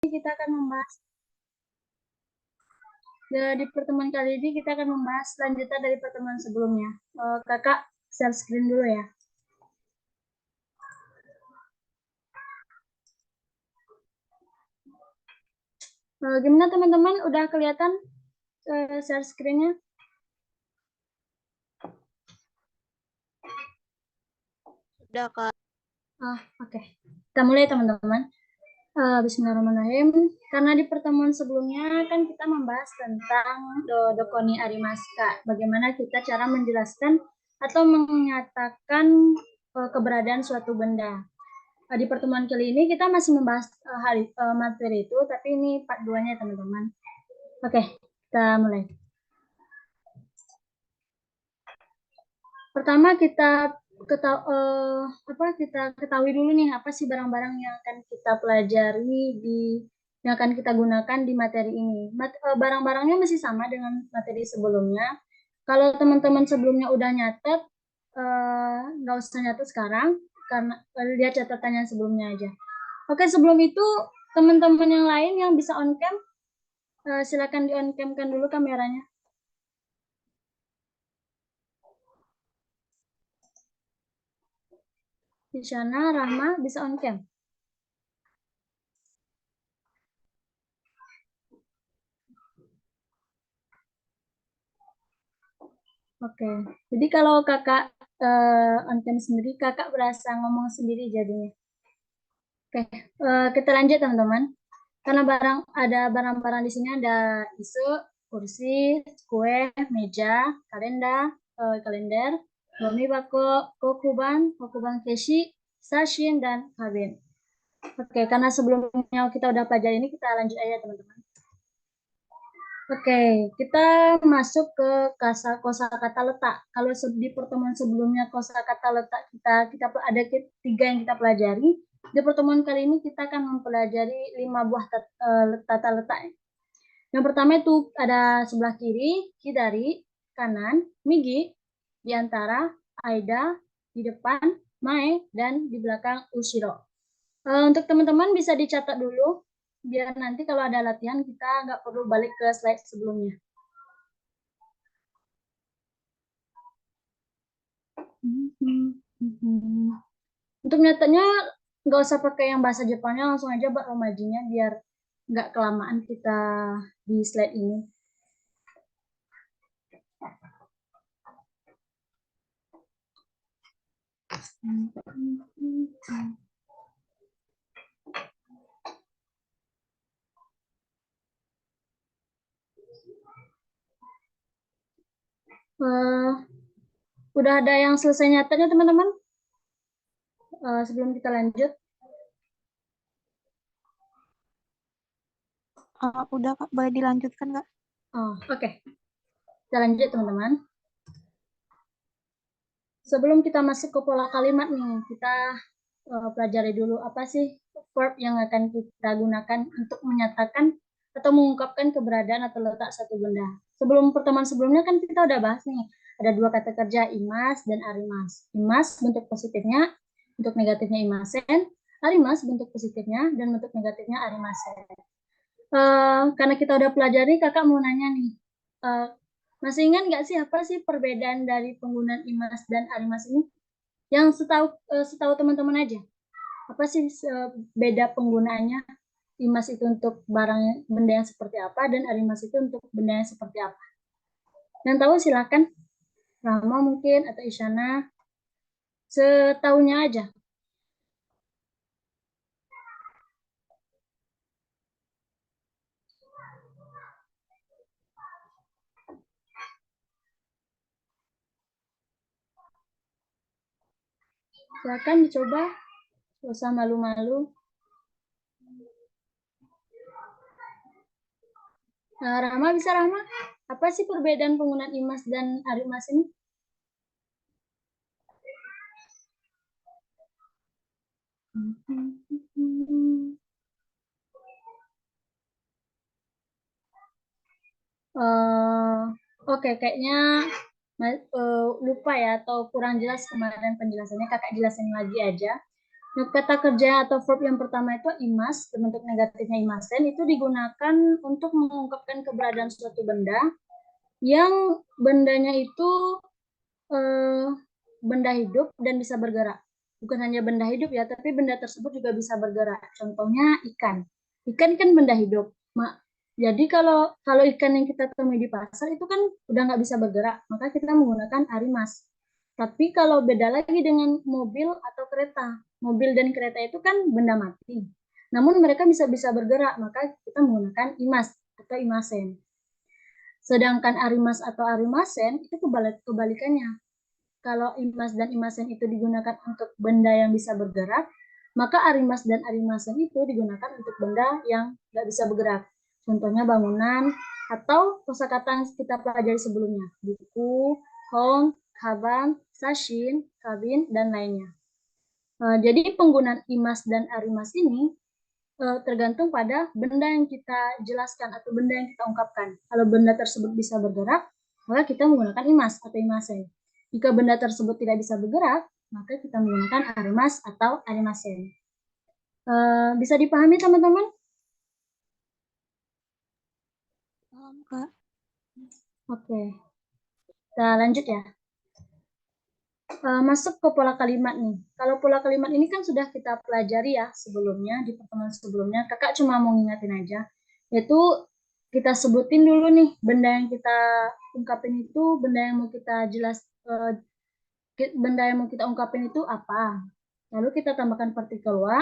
kita akan membahas di pertemuan kali ini kita akan membahas lanjutan dari pertemuan sebelumnya. Kakak share screen dulu ya. Gimana teman-teman? Udah kelihatan share screen-nya? Udah, Kak. Oke. Kita mulai teman-teman. Bismillahirrahmanirrahim. Karena di pertemuan sebelumnya kan kita membahas tentang Dokoni Arimaska. Bagaimana kita cara menjelaskan atau menyatakan keberadaan suatu benda. Di pertemuan kali ini kita masih membahas materi itu, tapi ini part 2-nya teman-teman. Oke, kita mulai. Pertama kita ketahui dulu nih apa sih barang-barang yang akan kita pelajari yang akan kita gunakan di materi ini. Barang-barangnya masih sama dengan materi sebelumnya. Kalau teman-teman sebelumnya udah nyatet, nggak usah nyatet sekarang karena lihat catatannya sebelumnya aja. Oke, sebelum itu teman-teman yang lain yang bisa on cam, silakan di on cam kan dulu kameranya. Di sana Rahma bisa on cam. Oke, jadi kalau kakak on cam sendiri, kakak berasa ngomong sendiri jadinya. Oke, kita lanjut teman-teman. Karena ada barang-barang di sini ada isu, kursi, kue, meja, kalender, dormi bako, kokuban keshi, sashin, dan kabin. Oke, karena sebelumnya kita udah pelajari ini, kita lanjut aja teman-teman. Oke, kita masuk ke kosakata letak. Kalau di pertemuan sebelumnya kosakata letak kita ada 3 yang kita pelajari. Di pertemuan kali ini kita akan mempelajari 5 buah tata letak. Yang pertama itu ada sebelah kiri, kidari, kanan, migi, di antara, aida, di depan, mae, dan di belakang ushiro. Untuk teman-teman bisa dicatat dulu, biar nanti kalau ada latihan kita nggak perlu balik ke slide sebelumnya. Untuk nyatetnya nggak usah pakai yang bahasa Jepangnya, langsung aja buat romajinya biar nggak kelamaan kita di slide ini. Udah ada yang selesai nyatetnya teman-teman? Sebelum kita lanjut. Udah, Kak. Boleh dilanjutkan, Kak? Oke. Kita lanjut teman-teman. Sebelum kita masuk ke pola kalimat nih, kita pelajari dulu apa sih verb yang akan kita gunakan untuk menyatakan atau mengungkapkan keberadaan atau letak satu benda. Sebelum pertemuan sebelumnya kan kita udah bahas nih, ada 2 kata kerja imas dan arimas. Imas bentuk positifnya, bentuk negatifnya imasen, arimas bentuk positifnya dan bentuk negatifnya arimasen. Karena kita udah pelajari, kakak mau nanya nih, masih ingat nggak sih apa sih perbedaan dari penggunaan imas dan arimas ini? Yang setahu teman-teman aja, apa sih beda penggunaannya? Imas itu untuk benda yang seperti apa dan arimas itu untuk benda yang seperti apa? Yang tahu silakan, Rama mungkin atau Isyana, setahunya aja. Silakan dicoba, gak usah malu-malu. Nah, Rama bisa Rama, apa sih perbedaan penggunaan imas dan arimas ini? Oke, kayaknya lupa ya atau kurang jelas kemarin penjelasannya, kakak jelasin lagi aja. Kata kerja atau verb yang pertama itu imas, bentuk negatifnya imasen, itu digunakan untuk mengungkapkan keberadaan suatu benda yang bendanya itu benda hidup dan bisa bergerak. Bukan hanya benda hidup ya, tapi benda tersebut juga bisa bergerak. Contohnya ikan. Ikan kan benda hidup. Jadi kalau ikan yang kita temui di pasar itu kan udah nggak bisa bergerak, maka kita menggunakan arimas. Tapi kalau beda lagi dengan mobil atau kereta. Mobil dan kereta itu kan benda mati. Namun mereka bisa bergerak, maka kita menggunakan imas atau imasen. Sedangkan arimas atau arimasen itu kebalikannya. Kalau imas dan imasen itu digunakan untuk benda yang bisa bergerak, maka arimas dan arimasen itu digunakan untuk benda yang nggak bisa bergerak. Contohnya bangunan atau kosakata yang kita pelajari sebelumnya, buku, home, kaban, sashin, kabin, dan lainnya. Jadi penggunaan imas dan arimas ini tergantung pada benda yang kita jelaskan atau benda yang kita ungkapkan. Kalau benda tersebut bisa bergerak, maka kita menggunakan imas atau imasen. Jika benda tersebut tidak bisa bergerak, maka kita menggunakan arimas atau arimasen. Bisa dipahami teman-teman? Paham, Kak. Oke, kita lanjut ya. Masuk ke pola kalimat nih. Kalau pola kalimat ini kan sudah kita pelajari ya sebelumnya, di pertemuan sebelumnya. Kakak cuma mau ngingetin aja. Yaitu kita sebutin dulu nih, benda yang kita ungkapin itu, benda yang mau kita benda yang mau kita ungkapin itu apa. Lalu kita tambahkan partikel wa,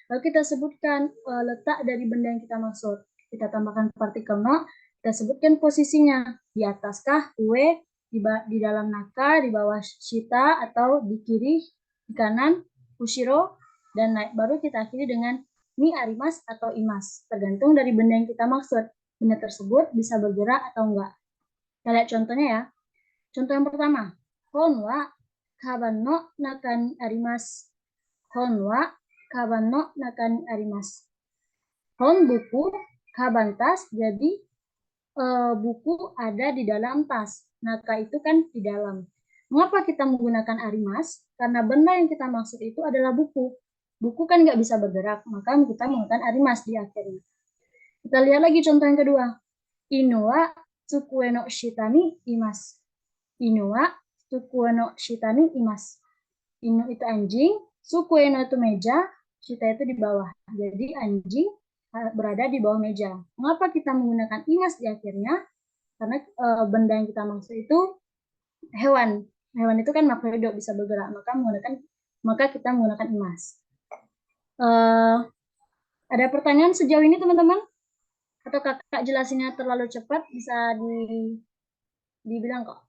lalu kita sebutkan letak dari benda yang kita maksud. Kita tambahkan partikel no, kita sebutkan posisinya, di ataskah, ue, di dalam naka, di bawah shita, atau di kiri, di kanan, ushiro, dan naik. Baru kita akhiri dengan ni arimas atau imas. Tergantung dari benda yang kita maksud. Benda tersebut bisa bergerak atau enggak. Kita lihat contohnya ya. Contoh yang pertama. Hon wa kaban no nakan arimas. Hon wa kaban no nakan arimas. Hon buku, kaban tas, jadi buku ada di dalam tas. Naka itu kan di dalam. Mengapa kita menggunakan arimas? Karena benda yang kita maksud itu adalah buku. Buku kan nggak bisa bergerak, maka kita menggunakan arimas di akhirnya. Kita lihat lagi contoh yang kedua. Inu wa tsukue no shitani imas. Inu wa tsukue no shitani imas. Inu itu anjing, tsukue no itu meja, shita itu di bawah. Jadi anjing berada di bawah meja. Mengapa kita menggunakan imas di akhirnya? Karena benda yang kita maksud itu hewan. Hewan itu kan makhluk hidup bisa bergerak, maka kita menggunakan imas. Ada pertanyaan sejauh ini teman-teman? Atau kakak jelasinnya terlalu cepat bisa dibilang kok.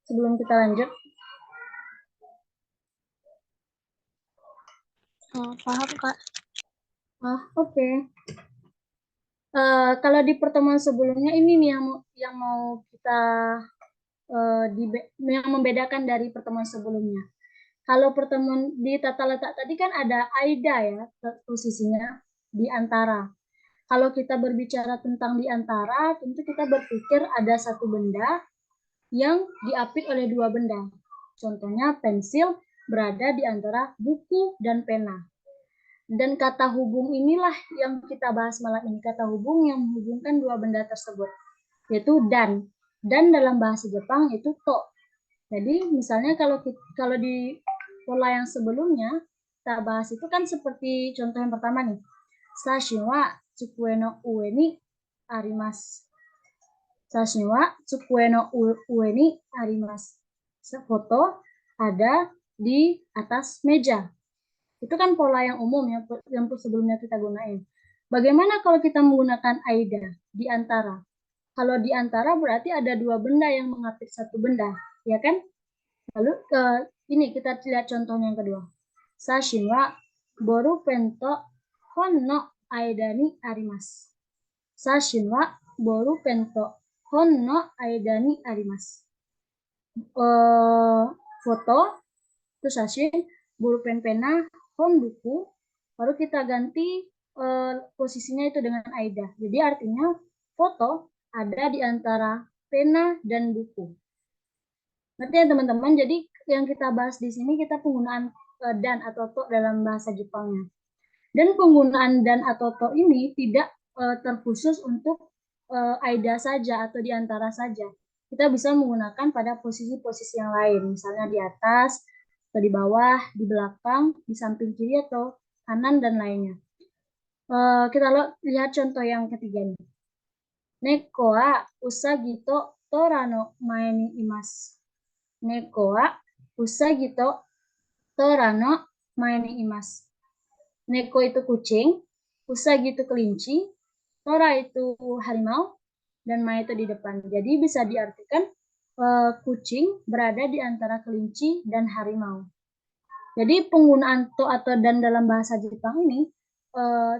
Sebelum kita lanjut. Paham, Kak. Oke. Kalau di pertemuan sebelumnya ini nih yang mau kita yang membedakan dari pertemuan sebelumnya. Kalau pertemuan di tata letak tadi kan ada aida ya posisinya di antara. Kalau kita berbicara tentang di antara, tentu kita berpikir ada satu benda yang diapit oleh dua benda. Contohnya pensil berada di antara buku dan pena. Dan kata hubung inilah yang kita bahas malam ini. Kata hubung yang menghubungkan dua benda tersebut, yaitu dan. Dan dalam bahasa Jepang itu to. Jadi misalnya kalau di pola yang sebelumnya kita bahas itu kan seperti contoh yang pertama nih. Sashin wa tsukue no ue ni arimasu. Sashin wa tsukue no ue ni arimasu. Foto ada di atas meja. Itu kan pola yang umum yang sebelumnya kita gunain. Bagaimana kalau kita menggunakan aida di antara? Kalau di antara berarti ada dua benda yang mengapit satu benda, ya kan? Lalu ini kita lihat contohnya yang kedua. Sashin wa boru pento hon no aida ni arimasu. Sashin wa boru pento hon no aida ni arimasu. Foto itu sashin, bolpen pena, hon buku, baru kita ganti posisinya itu dengan aida. Jadi artinya foto ada di antara pena dan buku. Ngerti ya teman-teman? Jadi yang kita bahas di sini kita penggunaan dan atau to dalam bahasa Jepangnya. Dan penggunaan dan atau to ini tidak terkhusus untuk AIDA saja atau diantara saja. Kita bisa menggunakan pada posisi-posisi yang lain, misalnya di atas, atau di bawah, di belakang, di samping kiri atau kanan, dan lainnya. Kita lihat contoh yang ketiga nih. Neko wa usagi to tora no mae ni imasu. Neko wa usagi to tora no mae ni imasu. Neko itu kucing, usagi itu kelinci, tora itu harimau, dan mae itu di depan. Jadi bisa diartikan kucing berada di antara kelinci dan harimau. Jadi penggunaan to atau dan dalam bahasa Jepang ini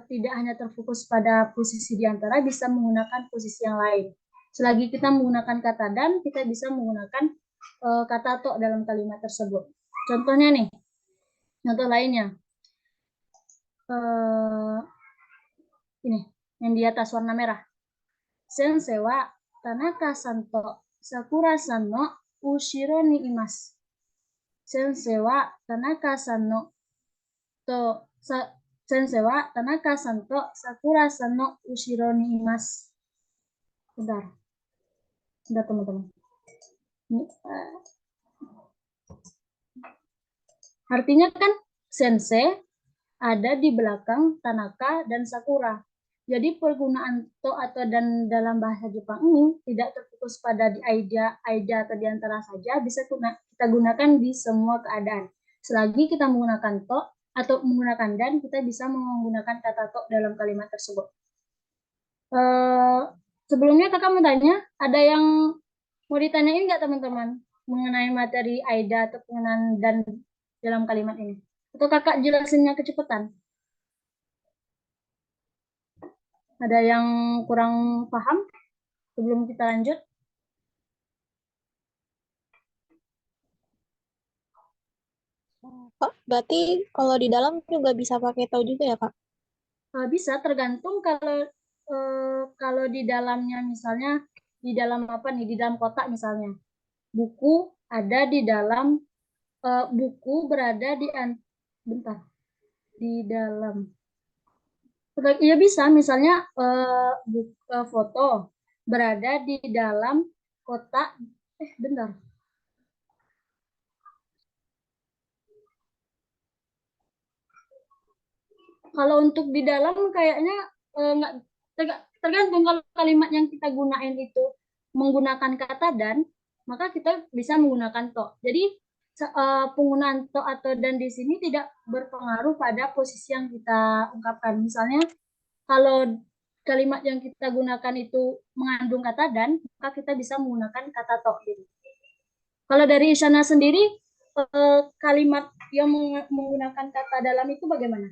tidak hanya terfokus pada posisi di antara, bisa menggunakan posisi yang lain. Selagi kita menggunakan kata dan, kita bisa menggunakan kata to dalam kalimat tersebut. Contohnya nih, contoh lainnya. Ini, yang di atas warna merah. Sensei wa Tanaka-san to Sakura-san no ushiro ni imasu. Sensei wa Tanaka-san no to Sensei wa Tanaka-san to Sakura-san no ushiro ni imasu. Bentar. Bentar, teman-teman. Artinya kan sensei ada di belakang Tanaka dan Sakura. Jadi penggunaan to atau dan dalam bahasa Jepang ini tidak terfokus pada di aida atau di antara saja, bisa kita gunakan di semua keadaan. Selagi kita menggunakan to atau menggunakan dan, kita bisa menggunakan kata to dalam kalimat tersebut. Sebelumnya kakak mau tanya, ada yang mau ditanyain nggak teman-teman mengenai materi aida atau pengenaan dan dalam kalimat ini? Atau kakak jelasinnya kecepatan? Ada yang kurang paham sebelum kita lanjut? Kak, berarti kalau di dalam juga bisa pakai tahu juga ya, Kak? Bisa, tergantung kalau di dalamnya misalnya di dalam apa nih, di dalam kotak misalnya. Buku ada di dalam buku berada bentar, di dalam. Iya bisa, misalnya foto berada di dalam kotak. Bentar. Kalau untuk di dalam kayaknya nggak tergantung. Kalau kalimat yang kita gunain itu menggunakan kata dan, maka kita bisa menggunakan to. Jadi penggunaan to atau dan di sini tidak berpengaruh pada posisi yang kita ungkapkan. Misalnya kalau kalimat yang kita gunakan itu mengandung kata dan, maka kita bisa menggunakan kata to. Gitu. Kalau dari Isyana sendiri, kalimat yang menggunakan kata dalam itu bagaimana?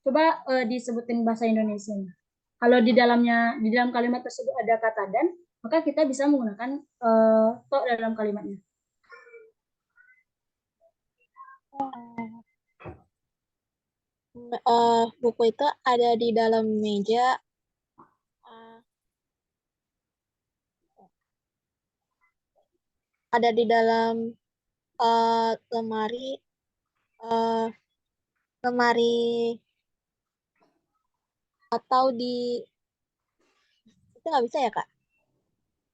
Coba disebutin bahasa Indonesia. Kalau di dalam kalimat tersebut ada kata dan, maka kita bisa menggunakan to dalam kalimatnya. Buku itu ada di dalam meja. Ada di dalam lemari. Lemari atau di itu nggak bisa ya, Kak?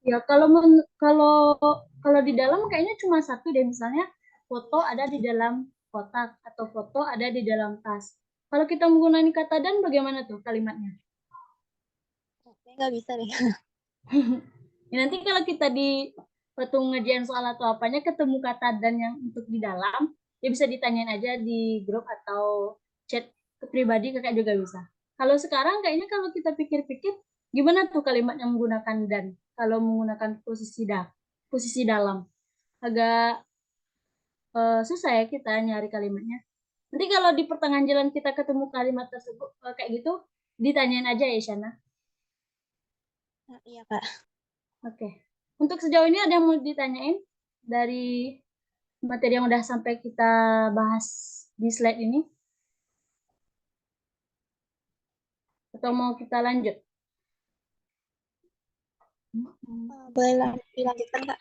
Ya kalau kalau di dalam kayaknya cuma satu deh, misalnya foto ada di dalam kotak atau foto ada di dalam tas. Kalau kita menggunakan kata dan, bagaimana tuh kalimatnya? Kayaknya nggak bisa deh. Ya, nanti kalau kita di waktu ngerjain soal atau apanya ketemu kata dan yang untuk di dalam, ya bisa ditanyain aja di grup atau chat ke pribadi, kakak juga bisa. Kalau sekarang kayaknya kalau kita pikir-pikir, gimana tuh kalimat yang menggunakan dan kalau menggunakan posisi dalam, agak susah ya kita nyari kalimatnya. Nanti kalau di pertengahan jalan kita ketemu kalimat tersebut kayak gitu, ditanyain aja ya Shana. Nah, iya, Kak. Oke. Untuk sejauh ini ada yang mau ditanyain dari materi yang udah sampai kita bahas di slide ini? Atau mau kita lanjut? Boleh dilanjutkan, Kak?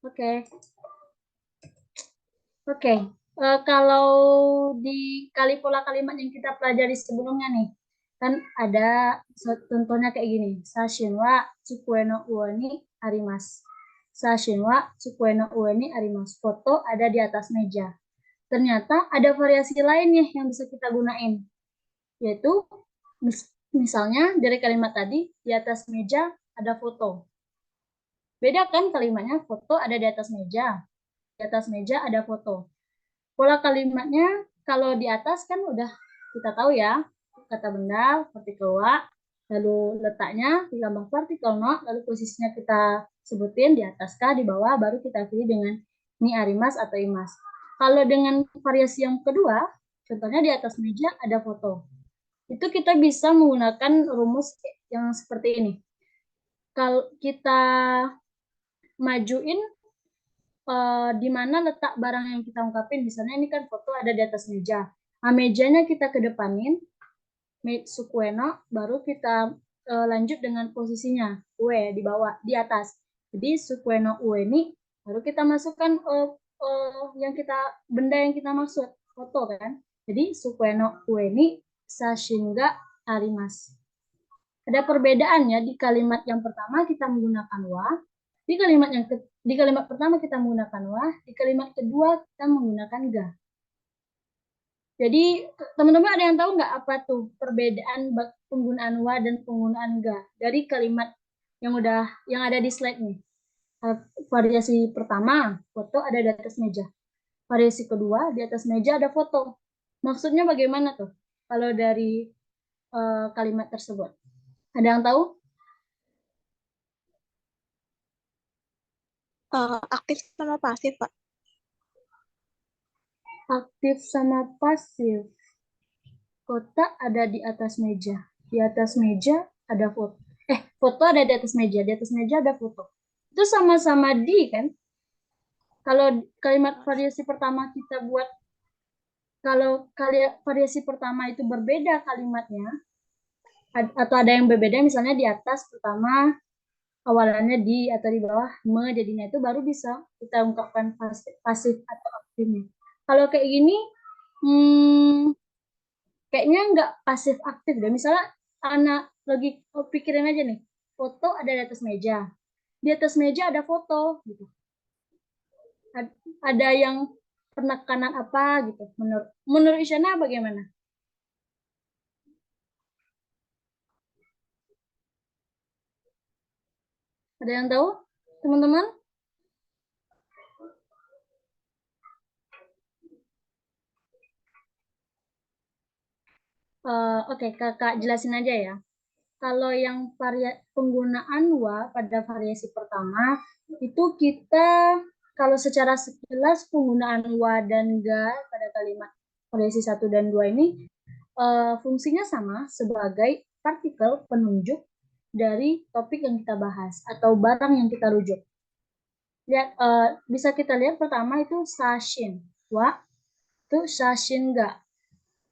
Oke. Oke, kalau di pola kalimat yang kita pelajari sebelumnya nih, kan ada contohnya kayak gini. Sashin wa tsukue no ue ni arimasu. Sashin wa tsukue no ue ni arimasu. Foto ada di atas meja. Ternyata ada variasi lain nih yang bisa kita gunain, yaitu misalnya dari kalimat tadi, di atas meja ada foto. Beda kan kalimatnya, foto ada di atas meja. Di atas meja ada foto. Pola kalimatnya kalau di atas kan udah kita tahu ya, kata benda, partikel wa, lalu letaknya ditambah partikel no, lalu posisinya kita sebutin di atas kah, di bawah, baru kita pilih dengan ni arimas atau imas. Kalau dengan variasi yang kedua, contohnya di atas meja ada foto. Itu kita bisa menggunakan rumus yang seperti ini. Kalau kita majuin di mana letak barang yang kita ungkapin. Misalnya ini kan foto ada di atas meja. Nah, mejanya kita kedepanin, sukueno, baru kita lanjut dengan posisinya, ue di bawah, di atas. Jadi sukueno ue ini baru kita masukkan yang kita benda yang kita maksud, foto kan. Jadi sukueno ue ini sashinga arimasu. Ada perbedaannya di kalimat yang pertama kita menggunakan wa, di kalimat pertama kita menggunakan wa, di kalimat kedua kita menggunakan ga. Jadi teman-teman ada yang tahu nggak apa tuh perbedaan penggunaan wa dan penggunaan ga dari kalimat yang ada di slide nih. Variasi pertama, foto ada di atas meja. Variasi kedua, di atas meja ada foto. Maksudnya bagaimana tuh kalau dari kalimat tersebut? Ada yang tahu? Aktif sama pasif, Pak. Aktif sama pasif. Kotak ada di atas meja. Di atas meja ada foto. Foto ada di atas meja. Di atas meja ada foto. Itu sama-sama di kan? Kalau kalimat variasi pertama kita buat, kalau variasi pertama itu berbeda kalimatnya, atau ada yang berbeda, misalnya di atas pertama awalannya di atau di bawah me, jadinya itu baru bisa kita ungkapkan pasif atau aktifnya. Kalau kayak gini, kayaknya nggak pasif aktif deh. Misalnya anak lagi pikirin aja nih, foto ada di atas meja. Di atas meja ada foto gitu. Ada yang penekanan apa gitu. Menurut Isyana bagaimana? Ada yang tahu, teman-teman? Oke, kakak jelasin aja ya. Kalau yang penggunaan wa pada variasi pertama, itu kita kalau secara sekilas penggunaan wa dan ga pada kalimat variasi 1 dan 2 ini fungsinya sama sebagai partikel penunjuk dari topik yang kita bahas atau barang yang kita rujuk. Lihat, bisa kita lihat pertama itu sashin, wa itu sashin ga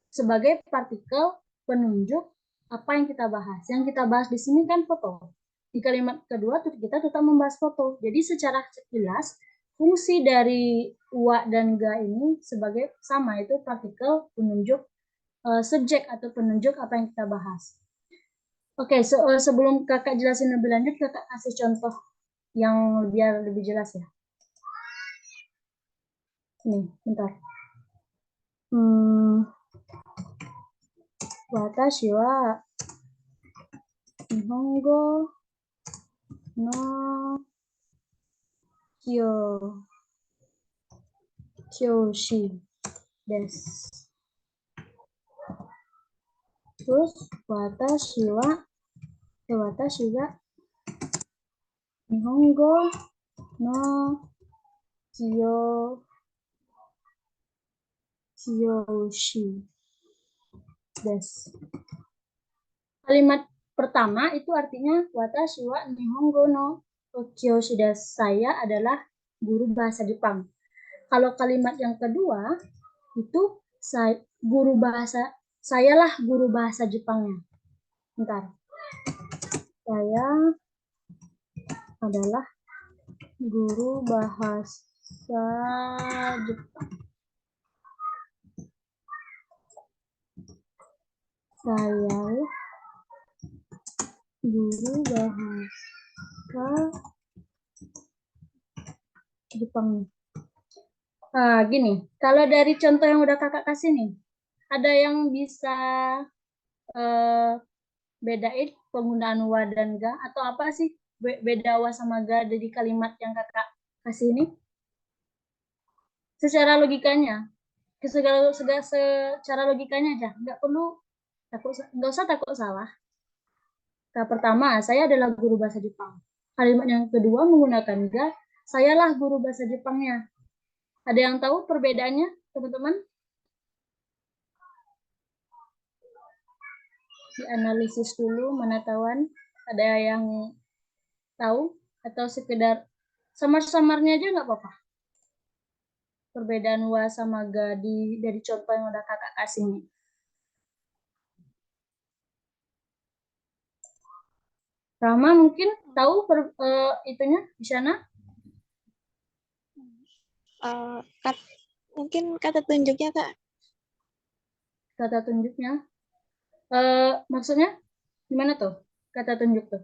sebagai partikel penunjuk apa yang kita bahas. Yang kita bahas di sini kan foto. Di kalimat kedua kita tetap membahas foto. Jadi secara sekilas fungsi dari wa dan ga ini sebagai sama, itu partikel penunjuk subjek atau penunjuk apa yang kita bahas. Oke, sebelum kakak jelasin lebih lanjut, kakak kasih contoh yang biar lebih jelas ya. Nih, bentar. Watashi wa Nihongo no kyoshi desu. Terus watashi ga Nihongo no kyoshi desu. Kalimat pertama itu artinya watashi wa Nihongo no kyoshi desu. Saya adalah guru bahasa Jepang. Kalau kalimat yang kedua itu sayalah guru bahasa Jepangnya. Bentar. Saya adalah guru bahasa Jepang. Saya guru bahasa Jepang. Gini, kalau dari contoh yang udah kakak kasih nih, ada yang bisa eh, bedain penggunaan wa dan ga atau apa sih beda wa sama ga dari kalimat yang kakak kasih ini? Secara logikanya, secara logikanya aja, nggak perlu nggak usah takut salah. Nah, pertama, saya adalah guru bahasa Jepang. Kalimat yang kedua menggunakan ga, sayalah guru bahasa Jepangnya. Ada yang tahu perbedaannya, teman-teman? Dianalisis dulu, mana tahuan. Ada yang tahu? Atau sekedar samar-samarnya aja nggak apa-apa. Perbedaan wa sama ga dari contoh yang udah kakak kasih nih. Rama mungkin tahu itunya di sana? Mungkin kata tunjuknya Kak. Kata tunjuknya. Maksudnya gimana tuh? Kata tunjuk tuh.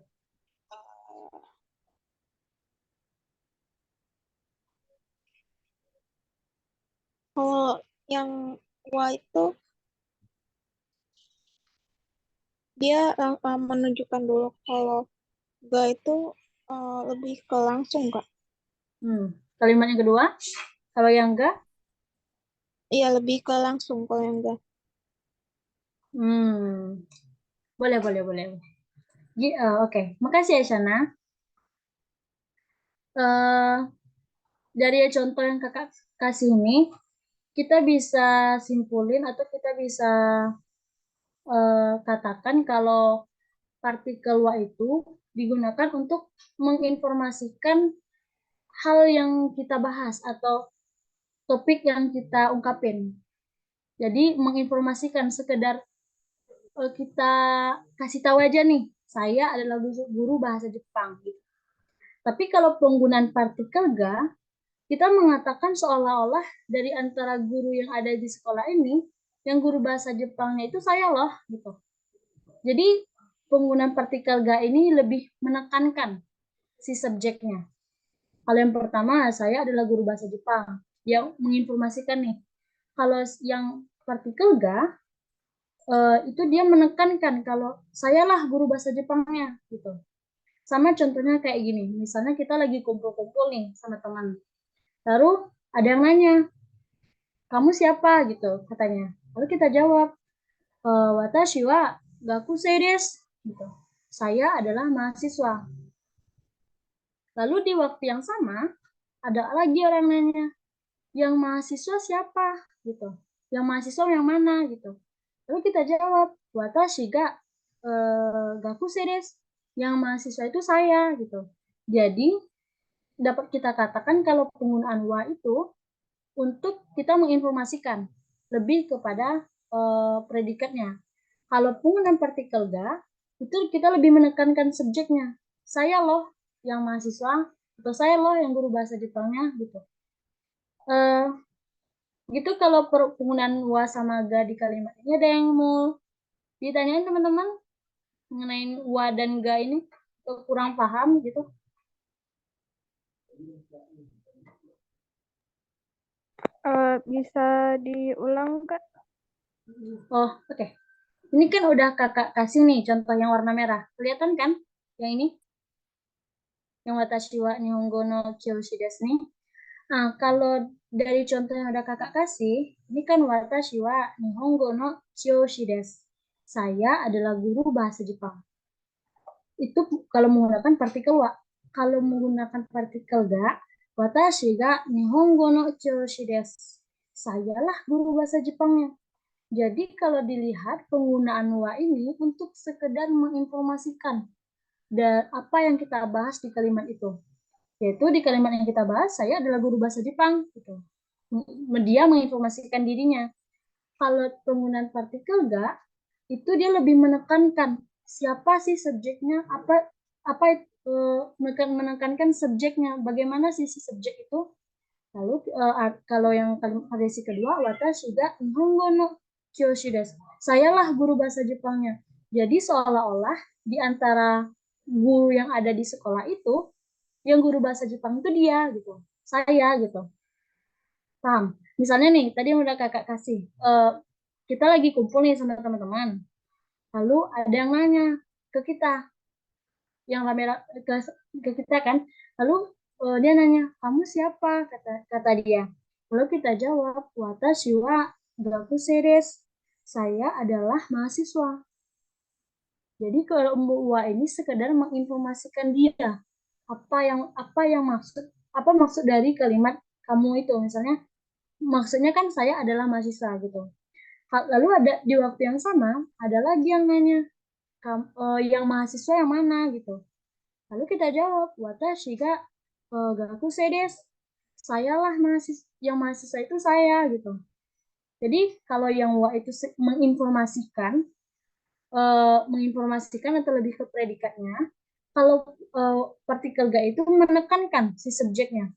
Kalau yang wa itu dia menunjukkan dulu, kalau ga itu lebih ke langsung Kak. Kalimat yang kedua, kalau yang ga? Iya, lebih ke langsung kalau yang ga. Boleh, boleh, boleh. Oke. Makasih ya, Shana. Eh, dari contoh yang kakak kasih ini, kita bisa simpulin atau kita bisa katakan kalau partikel wa itu digunakan untuk menginformasikan hal yang kita bahas atau topik yang kita ungkapin. Jadi menginformasikan sekedar kita kasih tahu aja nih, saya adalah guru bahasa Jepang. Gitu. Tapi kalau penggunaan partikel ga, kita mengatakan seolah-olah dari antara guru yang ada di sekolah ini, yang guru bahasa Jepangnya itu saya loh, gitu. Jadi penggunaan partikel ga ini lebih menekankan si subjeknya. Hal yang pertama, saya adalah guru bahasa Jepang yang menginformasikan nih. Kalau yang partikel ga, itu dia menekankan kalau sayalah guru bahasa Jepangnya, gitu. Sama contohnya kayak gini, misalnya kita lagi kumpul-kumpul nih sama teman. Lalu ada yang nanya, kamu siapa gitu katanya. Lalu kita jawab, watashi wa gakusei desu. Gitu. Saya adalah mahasiswa. Lalu di waktu yang sama, ada lagi orang nanya, yang mahasiswa siapa? Gitu. Yang mahasiswa yang mana? Gitu. Lalu kita jawab, watashi ga gakusei desu. Yang mahasiswa itu saya. Gitu. Jadi, dapat kita katakan kalau penggunaan wa itu untuk kita menginformasikan lebih kepada predikatnya. Kalau penggunaan partikel ga, itu kita lebih menekankan subjeknya. Saya loh yang mahasiswa, atau saya loh yang guru bahasa Jepangnya, gitu. Gitu kalau penggunaan wa sama ga di kalimat ini. Ada yang mau ditanyain teman-teman mengenai wa dan ga ini? Kurang paham gitu? Bisa diulang Kak? Oh, oke. Ini kan udah kakak kasih nih contoh yang warna merah. Kelihatan kan yang ini? Yang watashi wa nihongo no kyoshi desu nih. Nah, kalau dari contoh yang udah kakak kasih, ini kan watashi wa nihongo no kyoshi desu. Saya adalah guru bahasa Jepang. Itu kalau menggunakan partikel wa. Kalau menggunakan partikel ga, watashi ga nihongo no kyoshi desu. Sayalah guru bahasa Jepangnya. Jadi kalau dilihat penggunaan wa ini untuk sekedar menginformasikan dan apa yang kita bahas di kalimat itu. Yaitu di kalimat yang kita bahas, saya adalah guru bahasa Jepang. Gitu. Dia menginformasikan dirinya. Kalau penggunaan partikel ga, itu dia lebih menekankan siapa sih subjeknya, apa menekankan subjeknya, bagaimana sih si subjek itu. Lalu kalau yang variasi kedua, watashi ga nihongo no Kyoshi desu. Sayalah guru bahasa Jepangnya. Jadi seolah-olah di antara guru yang ada di sekolah itu, yang guru bahasa Jepang itu dia gitu. Saya gitu. Paham? Misalnya nih, tadi yang udah kakak kasih. Kita lagi kumpul nih sama teman-teman. Lalu ada yang nanya ke kita, yang rame ke kita kan. Lalu dia nanya, kamu siapa? Kata dia. Lalu kita jawab, watashi wa gakusei desu. Saya adalah mahasiswa. Jadi kalau Mbak Ua ini sekedar menginformasikan dia apa yang maksud dari kalimat kamu itu. Misalnya maksudnya kan saya adalah mahasiswa gitu. Lalu ada di waktu yang sama ada lagi yang nanya, yang mahasiswa yang mana gitu. Lalu kita jawab, watashi ga gakusei desu. Sayalah mahasiswa itu saya gitu. Jadi kalau yang wa itu menginformasikan atau lebih ke predikatnya. Kalau partikel ga itu menekankan si subjeknya.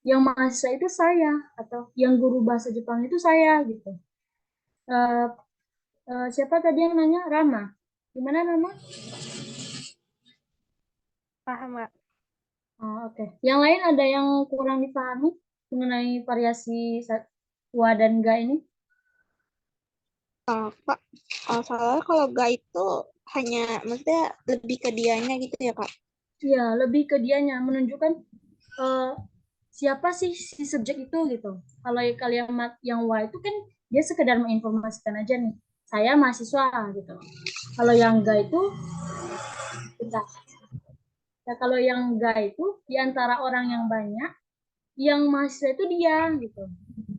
Yang mahasiswa itu saya atau yang guru bahasa Jepang itu saya gitu. Eh, Siapa tadi yang nanya? Rama. Gimana nama? Paham nggak? Oke. Yang lain ada yang kurang dipahami mengenai variasi wa dan ga ini? Pak, soalnya kalau ga itu hanya, maksudnya lebih ke dianya gitu ya, Kak? Ya, lebih ke dianya menunjukkan eh, siapa sih si subjek itu gitu. Kalau kalimat yang wa itu kan dia sekedar menginformasikan aja nih. Saya mahasiswa gitu. Kalau yang ga itu kita. Nah, kalau yang ga itu di antara orang yang banyak, yang mahasiswa itu dia gitu.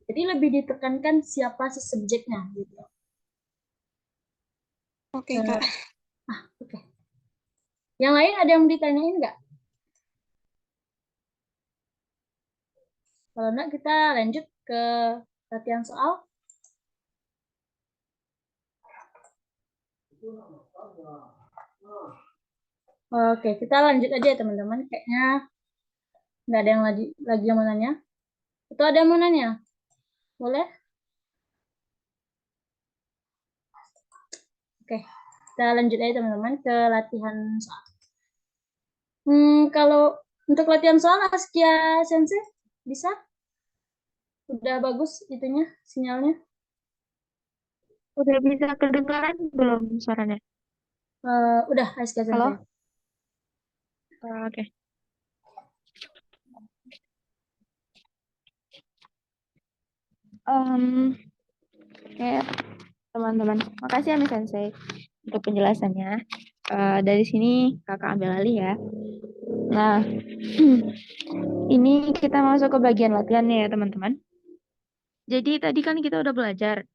Jadi lebih ditekankan siapa si subjeknya gitu. Oke, Kak. Eh, Oke. Yang lain ada yang ditanyain nggak? Kalau enggak kita lanjut ke latihan soal. Oke, kita lanjut aja ya teman-teman. Kayaknya nggak ada yang lagi yang mau nanya. Atau ada yang mau nanya? Boleh? Oke, kita lanjut aja teman-teman ke latihan soal. Kalau untuk latihan soal Askia Sensei bisa? Udah bagus itunya sinyalnya? Udah bisa kedengaran belum suaranya? Udah Askia Sensei. Halo? Oke. Em, Oke, teman-teman. Makasih ya, Miss Sensei, untuk penjelasannya. Dari sini kakak ambil alih ya. Nah, ini kita masuk ke bagian latihannya ya, teman-teman. Jadi tadi kan kita udah belajar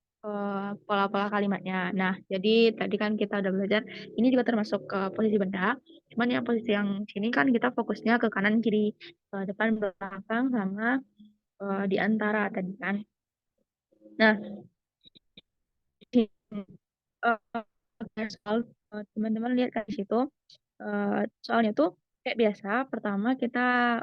pola-pola kalimatnya. Nah, jadi tadi kan kita udah belajar, ini juga termasuk ke posisi benda. Cuman yang posisi yang sini kan kita fokusnya ke kanan kiri, depan belakang sama di antara tadi kan. Nah, di soal teman-teman lihat kan di situ soalnya tuh kayak biasa. Pertama kita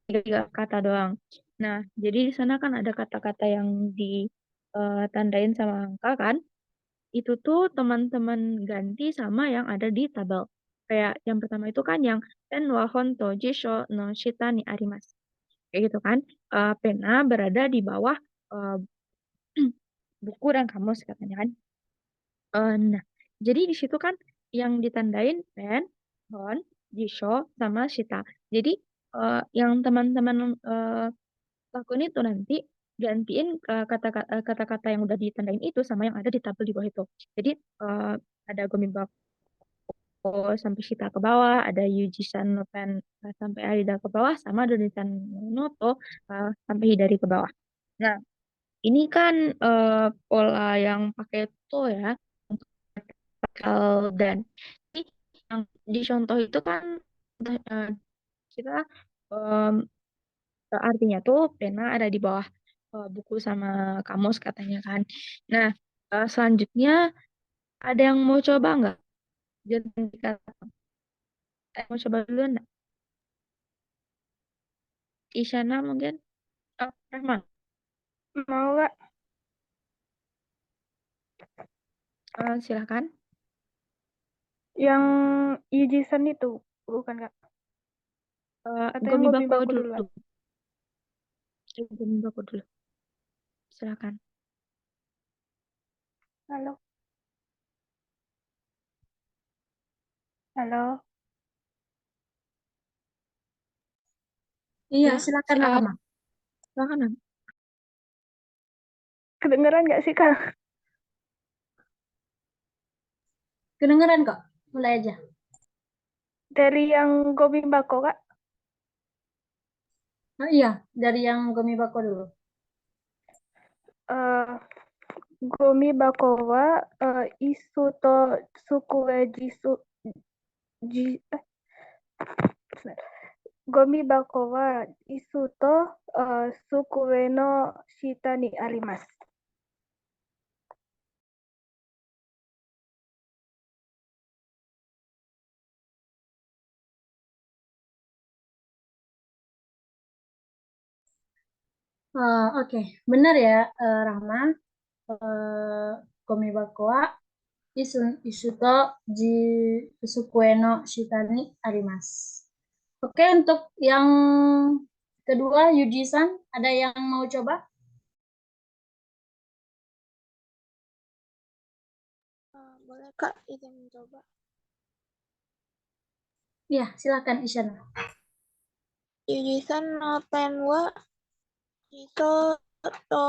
tiga kata doang. Nah, jadi di sana kan ada kata-kata yang ditandain sama angka kan. Itu tuh teman-teman ganti sama yang ada di tabel. Kayak yang pertama itu kan yang pen wa honto jisho no shita ni arimasu. Kayak gitu kan. Pena berada di bawah eh, buku dan kamus katanya kan. Nah, jadi di situ kan yang ditandain pen, hon, jisho, sama shita. Jadi yang teman-teman lakuin itu nanti gantiin kata-kata yang udah ditandain itu sama yang ada di tabel di bawah itu. Jadi eh, ada Gomibako sampai Shita ke bawah, ada Yuji-san no pen sampai Arida ke bawah, sama Donisan Noto sampai Hidari ke bawah. Nah, ini kan pola yang pakai to ya untuk dan ini yang dicontoh itu kan eh, kita em, artinya tuh pena ada di bawah buku sama kamus katanya kan. Nah, selanjutnya ada yang mau coba nggak? Jadi mau coba dulu nggak? Isyana mungkin? Oh, Rahma. Mau nggak? Silakan. Yang Yujisan itu, bukan Kak? Atau yang Gomi Gomi Bako Bako dulu. duluan? Gomi Bako dulu. Silakan. Halo? Halo? Iya, Ya, silakan silakan. Rahma. Silakan. Nam. Kedengeran nggak sih Kak? Kedengeran kok? Mulai aja. Dari yang Gomi Bako Kak? Oh, iya, dari yang Gomi Bako dulu. Eh, Gomi Bako wa isu to sukue jisu ji Gomi Bako wa isu to sukue no shita ni arimasu. Oke, benar ya, Rahma. Gomi Bako wa isuto ji usukue no shita ni arimasu. Oke, untuk yang kedua, Yuji-san, ada yang mau coba? Boleh Kak, izin mencoba. Iya, silakan Isyana. Yujisan no pen wa ito to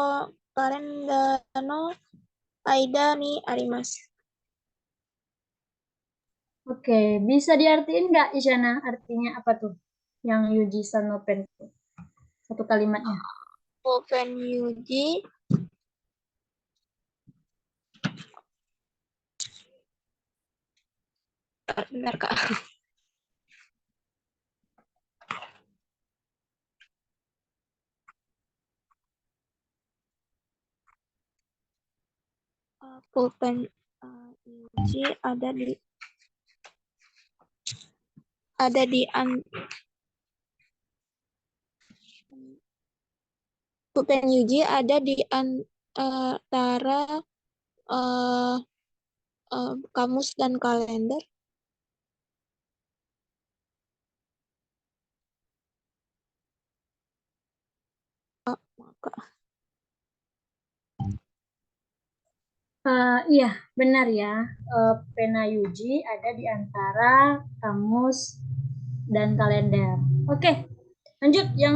kalenda no aida ni arimasu. Oke, bisa diartiin nggak Isyana? Artinya apa tuh? Yang Yuji-san no pen itu. Satu kalimatnya. Pulpen Yuji benar Kak. Pulpen Yuji ada di pulpen Yuji ada di antara kamus dan kalender. Iya, benar ya. Pena Yuji ada di antara kamus dan kalender. Oke, lanjut yang